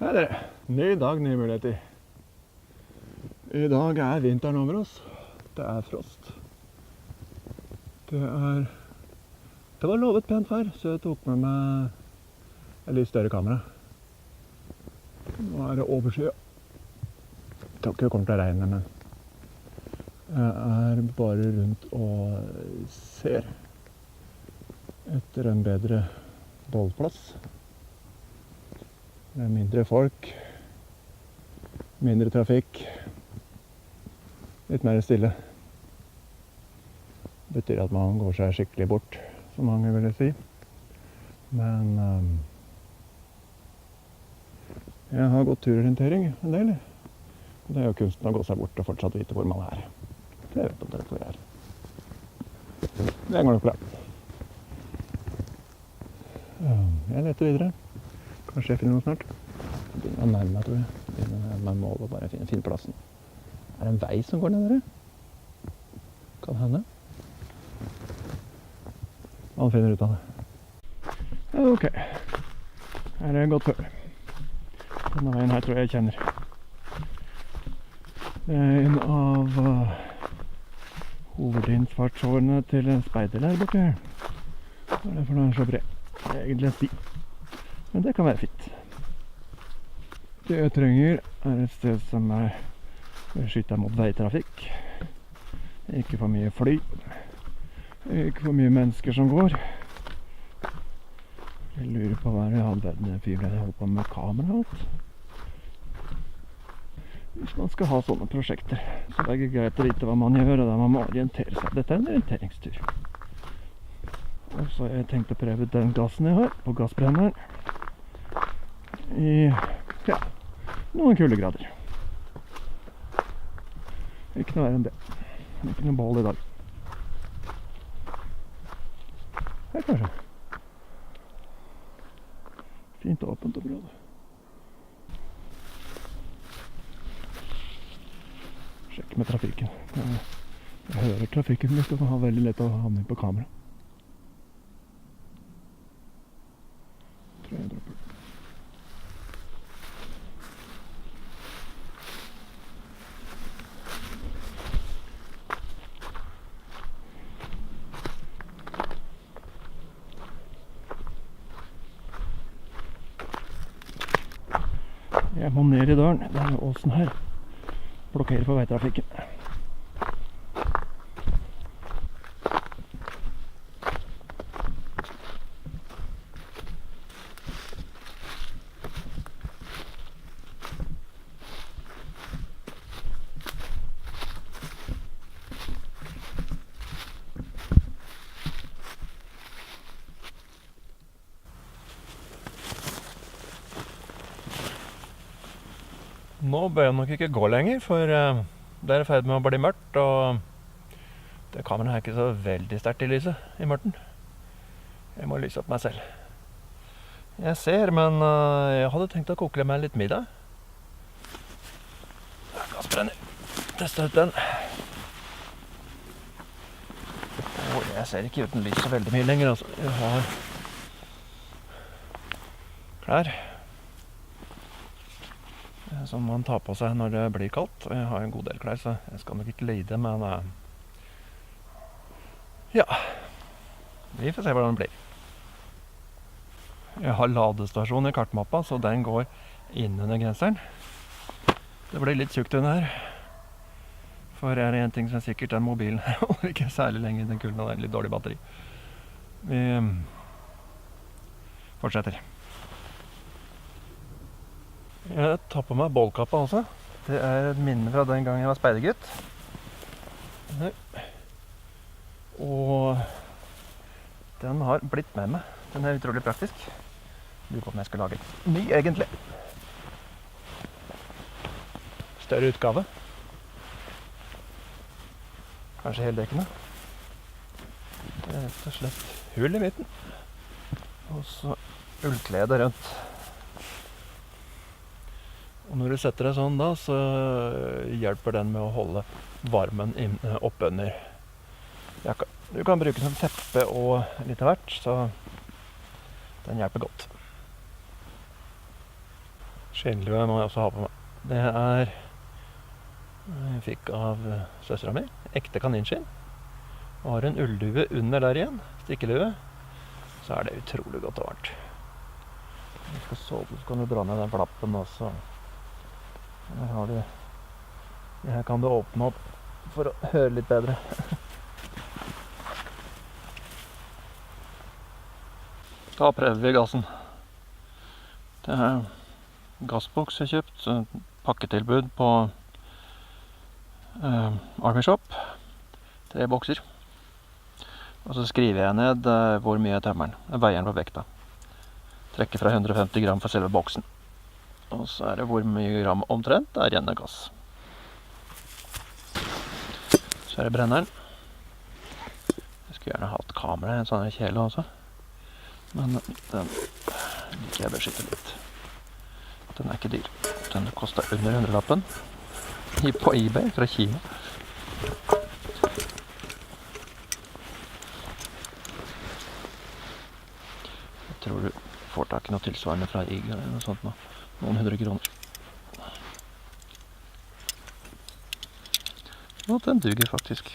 Hei dere, ny dag, nye muligheter. I dag vinteren over oss. Det frost. Det var lovet pent vær, så jeg tok med meg et litt større kamera. Nå det overskyet. Jeg tror ikke det kommer til å regne, men jeg bare rundt og ser etter en bedre bollplass. Det mindre folk, mindre trafikk, litt mer stille. Det betyr at man går seg skikkelig bort, som mange vil si. Men jeg har gått turorientering en del. Det jo kunsten å gå seg bort og fortsatt vite hvor man Så jeg vet omtrent hvor jeg Det går nok bra. Jeg leter videre. Kanskje jeg finner noe snart. Jeg begynner å nærme meg, tror jeg. Jeg begynner å nærme meg målet og bare finne plassen. Det en vei som går ned der? Kan hende. Man finner ut av det. Ok. Her det godt før. Denne veien her tror jeg kjenner. Det en av hovedinnfartsårene til en speiderleir borte her. Det derfor den så bred. Det egentlig en sti. Men det kan være fint. Det jeg trenger et sted som beskyttet mot veitrafikk. Ikke for mye fly. Ikke for mye mennesker som går. Jeg lurer på hva all verden fyren jeg holder på med kamera alt. Hvis man skal ha sånne prosjekter, så det greit å vite hva man gjør, og da man må orientere seg. Dette en orienteringstur. Og så har jeg tenkt å prøve den gassen jeg har på gassbrenneren i noen kuldegrader. Ikke noe verre enn det. Ikke noe bål i dag. Her kanskje. Fint og åpent område. Sjekk med trafikken. Jeg hører trafikken litt, og det har veldig lett å havne på kamera. Tror jeg dropper. Jeg må ned i døren. Det åsen her. Blokkerer for veitrafikken. Nå bør jeg nok ikke gå lenger, for det i ferd med å bli mørkt, og det kameraet ikke så veldig sterkt i lyset i mørken. Jeg må lyse opp meg selv. Jeg ser, men jeg hadde tenkt å koke meg litt middag. Gassbrenner. Teste ut den. Jeg ser ikke uten lys så veldig mye lenger, altså. Jeg har klær som man tar på seg når det blir kaldt. Jeg har en god del klær, så jeg skal nok ikke lide, men ja, vi får se hvordan det blir. Jeg har ladestasjon i kartmappa, så den går inn under grenseren. Det blir litt tjukt under her. For det en ting som sikkert, den mobilen holder ikke særlig lenge i den kulden, og det litt dårlig batteri. Vi fortsetter. Jeg tar på meg bålkappa også. Det et minne fra den gangen jeg var speidergutt. Og den har blitt med meg. Den utrolig praktisk. Jeg lurer på om jeg skal lage en ny, egentlig. Større utgave. Kanskje heldekkende. Det rett og slett hull i midten. Og så ullklede rundt. Og når du setter deg sånn da, så hjelper den med å holde varmen oppe under jakka. Du kan bruke den som teppe og litt av hvert, så den hjelper godt. Skinnlue må jeg også ha på meg. Det jeg fikk av søstera mi. Ekte kaninskinn. Og har en ulldue under der igjen. Stikkelue. Så det utrolig godt og varmt. Når du skal sove, så kan du dra ned den flappen også. Her har du... Her kan du åpne opp for å høre litt bedre. Da prøver vi gassen. Det gassboks jeg kjøpt, pakketilbud på Army Shop. 3 bokser. Og så skriver jeg ned hvor mye jeg tømmer den. Jeg veier den på vekta. Trekker fra 150 gram for selve boksen. Og så det hvor mye gram omtrent det renner gass. Så det brenneren. Jeg skulle gjerne hatt kamera i en sånn kjele også. Men den liker jeg beskytte litt. Den ikke dyr. Den kostet under 100-lappen. På eBay fra Kina. Jeg tror du får tak i noe tilsvarende fra IG eller noe sånt nå. Noen 100 kroner. Og den duger faktisk.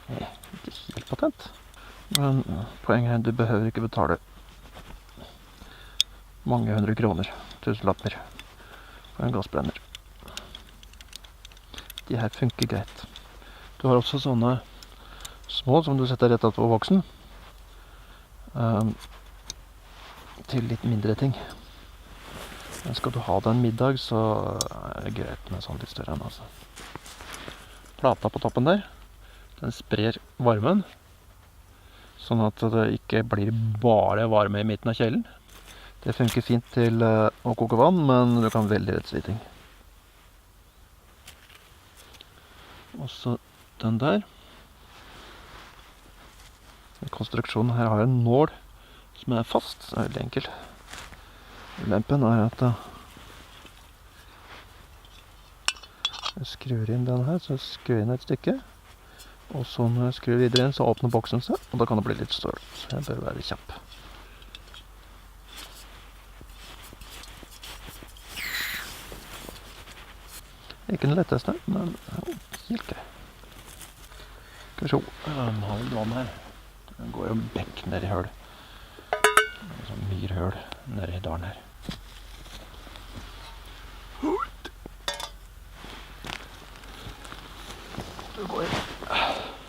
Ikke helt patent. Men poenget du behøver ikke betale mange 100 kroner, 1000-lapper, for en gassbrenner. De her funker greit. Du har også sånne små som du setter rett på boksen. Til litt mindre ting. Men skal du ha den middag, så det greit med sånn litt større enn altså. Plata på toppen der, den sprer varmen, sånn at det ikke blir bare varme i midten av kjelen. Det funker fint til å koke vann, men du kan veldig rett sliting. Og så den der. Konstruksjonen her har en nål som fast, så veldig enkel. Ulempen at jeg skrur inn den her, så skrur inn et stykke. Og så når jeg skrur videre inn, så åpner boksen seg, og da kan det bli litt større. Så jeg bør være kjapp. Ikke den letteste, men helt grei. Skal vi se, halv vann her. Den går jo bekk ned i høl. Sånn myrhøl nede i dalen her.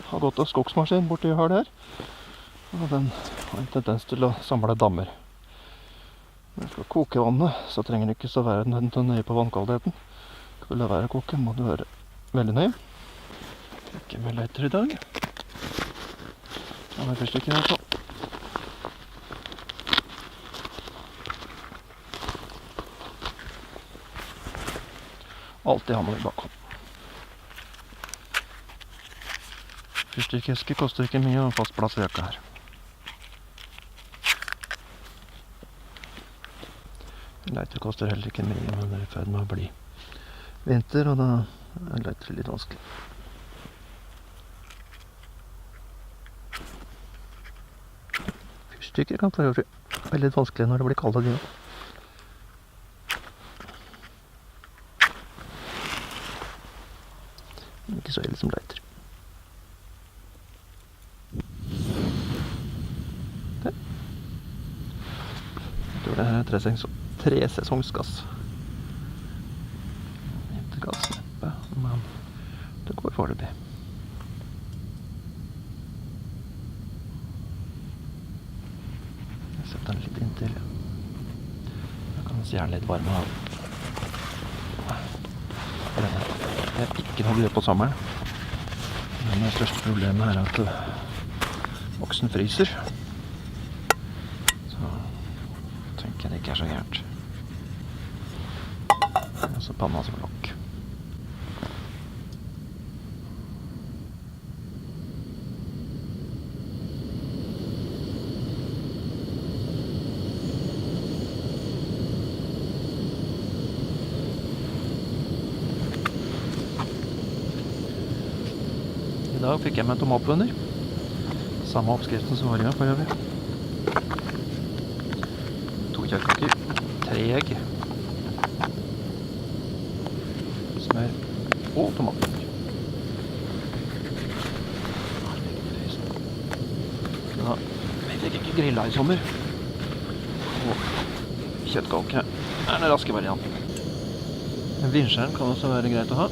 Har gått av skogsmaskin borti høl her. Og den har en tendens til å samle dammer. Når du skal koke vannet, så trenger du ikke så være nøye på vannkvaliteten. Skal du la være å koke, må du være veldig nøye. Ikke med leiter i dag. Ja, men først ikke altså. Alltid ha noe i bakhånd. Fyrstikkeske koster ikke mye og fast plass i jakka her. Leiter koster heller ikke mye, men det i ferd med å bli vinter, og da leiter litt vanskelig. Fyrstikker kan for øvrig være litt vanskelig når det blir kalde dyr. Ikke så ille som leiter. Det. Jeg tror det her er tresesongsgass. Vintergass neppe, men det går foreløpig. Jeg setter den litt inntil. Da kan den gjerne litt varme av. Det er ikke noe å gjøre på sommeren. Men det største problemet er at boksen fryser. Så tenker jeg det ikke er så gærent. Og så panna som lokk. I dag fikk jeg meg tomatbønner. Samme oppskriften som var i for øvrig. 2 kjøttkaker, 3 egg, smør og tomater. Da vet jeg ikke grilla i sommer. Og kjøttkake er den raske varianten. En vindskjerm kan også være greit å ha.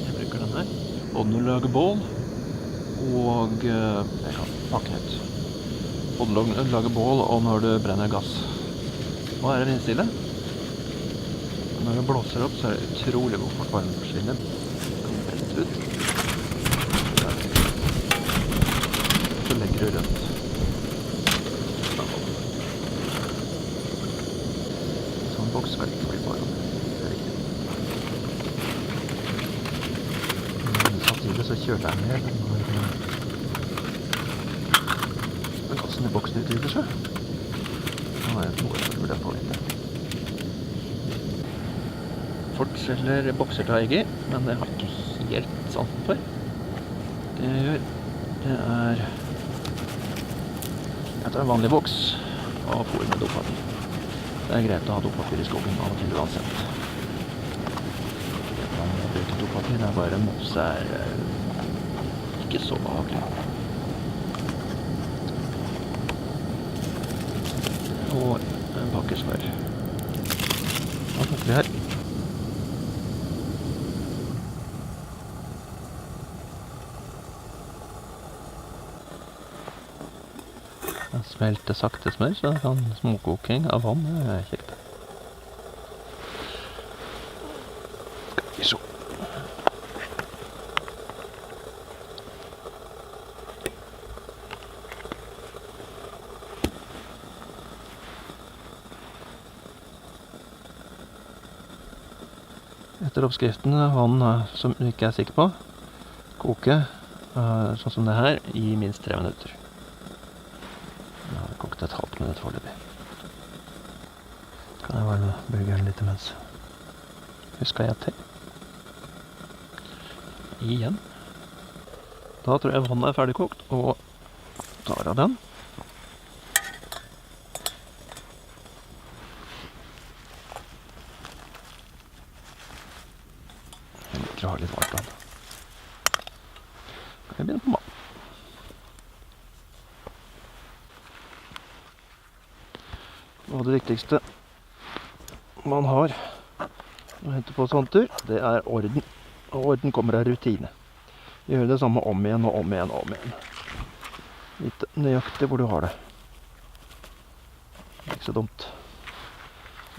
Jeg bruker den her. Både når du lager bål, og jeg kan pakke ut. Både når du lager bål, og når du brenner gass. Nå er det vindstille. Når det blåser opp, så er det utrolig hvor fort varmen forsvinner. Det kan brette ut. Så legger du rundt. Sånn boks skal ikke bli varm. Samtidig så kjøler den ned når gassen i boksen utvider seg. Nå er det noe jeg burde få litt. Folk selger bokser til egg i, men det har jeg ikke helt sansen for. Det jeg gjør, det er jeg tar en vanlig boks og får med dopapir. Det er greit å ha dopapir i skogen av og til uansett. Man bruker dopapir, det er bare mose er ikke så behagelig. Og en pakke smør. Da tar vi her. Den smelter sakte smør, så det kan småkoking av vann er kjekt. Skal vi se. Etter oppskriften vann som du ikke er sikker på, koke sånn som det her i minst 3 minutter. Jeg har kokt et halvt minutt foreløpig. Kan jeg varme burgeren litt imens. Husker jeg til. Igjen. Da tror jeg vannet er ferdigkokt, og tar av den. Jeg liker å ha litt varmt vann. Kan jeg begynne på mat. Og det viktigste man har å hente på sånn tur, det er orden. Og orden kommer av rutine. Gjør det samme om igjen og om igjen og om igjen. Litt nøyaktig hvor du har det. Det er ikke så dumt.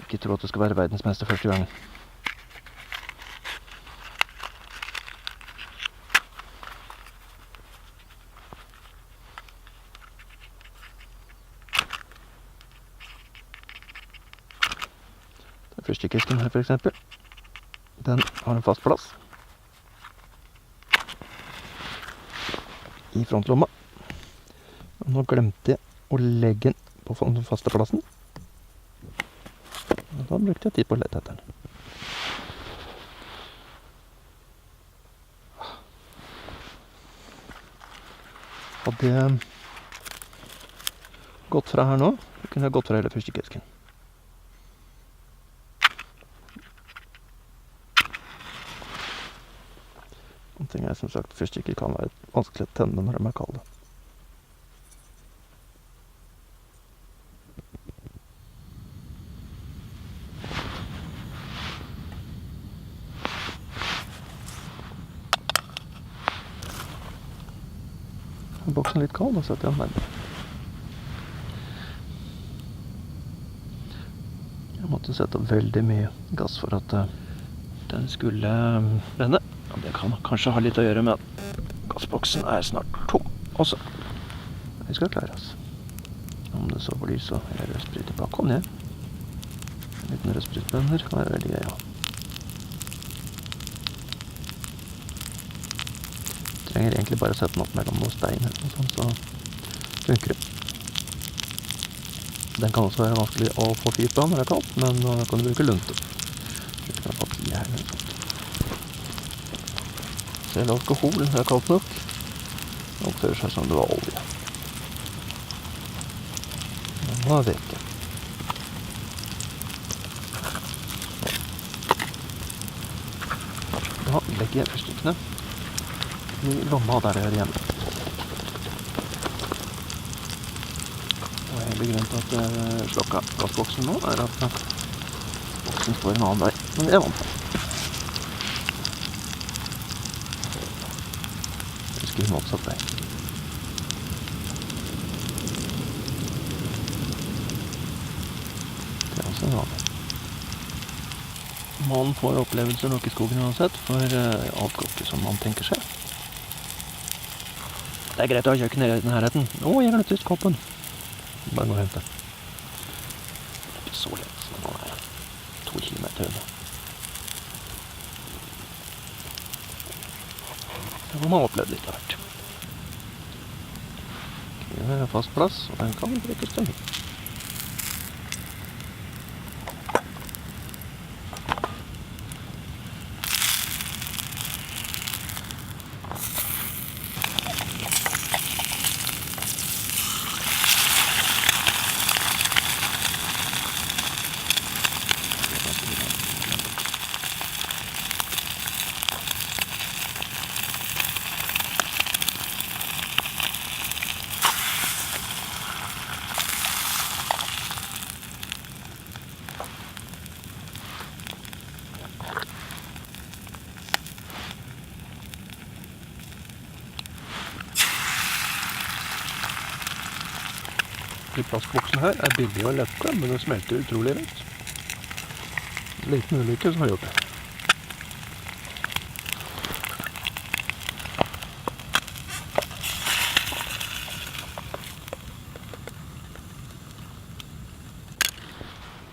Ikke tro at du skal være verdensmester første gangen. Fyrstikesken her for eksempel. Den har en fast plass i frontlomma. Og nå glemte jeg å legge den på den faste plassen. Og da brukte jeg tid på å lete etter den. Hadde jeg gått fra her nå, så kunne jeg gått fra hele fyrstikesken. Ting er som sagt fyrstikker kan være vanskelig å tenne når de er kalde. Er boksen litt kald, da setter jeg den nærmere. Jeg måtte sette opp veldig mye gass for at den skulle brenne. Det kan kanskje ha litt å gjøre med at gassboksen er snart tom også. Vi skal klare oss. Om det så blir så er rødsprit i bakhånd, ja. En liten rødspritbrenner kan være veldig gøy, ja. Trenger egentlig bare å sette den opp mellom noen steiner og sånn, så funker det. Den kan også være vanskelig å få fyr på når det er kaldt, men da kan du bruke lunte. Litt av papir her eller sånt. Selv alkohol er kaldt nok. Det oppfører seg som det var olje. Samme veke. Da legger jeg fyrstikkene i lomma der det hører hjemme. Og hele grunnen til at jeg slokka gassboksen nå, er at boksen står en annen vei. Men det er vant til. Jeg skriver motsatt vei. Det er også en vane. Man får opplevelser nok i skogen uansett, for alt går ikke som man tenker seg. Det er greit å ha kjøkken i nærheten. Å, jeg glemte visst koppen. Bare gå og hente. Det er ikke så lett som det er 2 kilometer unna. Det må man oppleve litt av hvert. Kniven er fast plass, og den kan brukes til mye. Plastboksen her er billig og lette, men den smelter utrolig rett. Liten ulykke som har gjort det.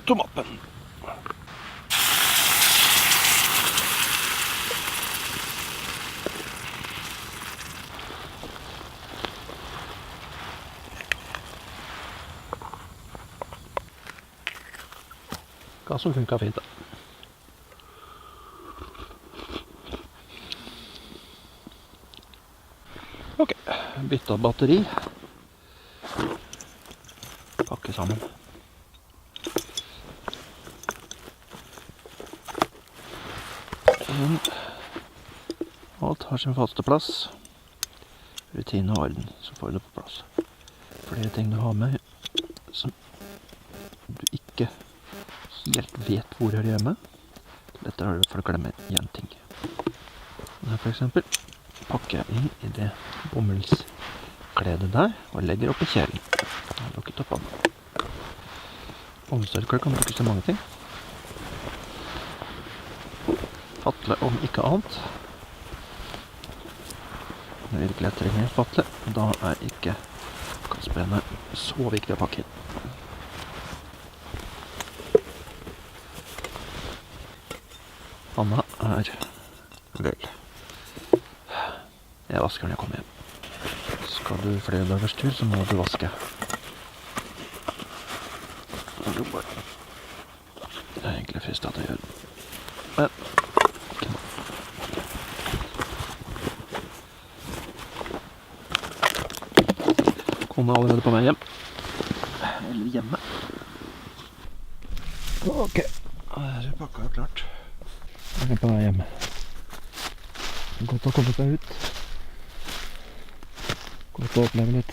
Tomaten. Gassen funka fint da. Ok, bytta batteri. Pakke sammen. Alt har sin faste plass. Rutine og orden, så får du det på plass. Flere ting du har med som du ikke helt vet hvor hører hjemme. Dette har du for å glemme igjen ting. Her for eksempel pakker jeg inn i det bomullskledet der og legger opp i kjelen. Jeg har lukket opp av den. Bomullstørkler kan brukes til mange ting. Fatle om ikke annet. Når vi virkelig trenger fatle, da er ikke gassbrennet så viktig å pakke inn. Panna er vel. Jeg vasker når jeg kommer hjem. Skal du flere dagers tur, så må du vaske. Det er egentlig fristet til å gjøre det. Men kona er allerede på vei hjem. Eller hjemme. Ok, her er pakka klart. Jeg er på vei hjem. Godt å komme seg ut. Godt å oppleve litt.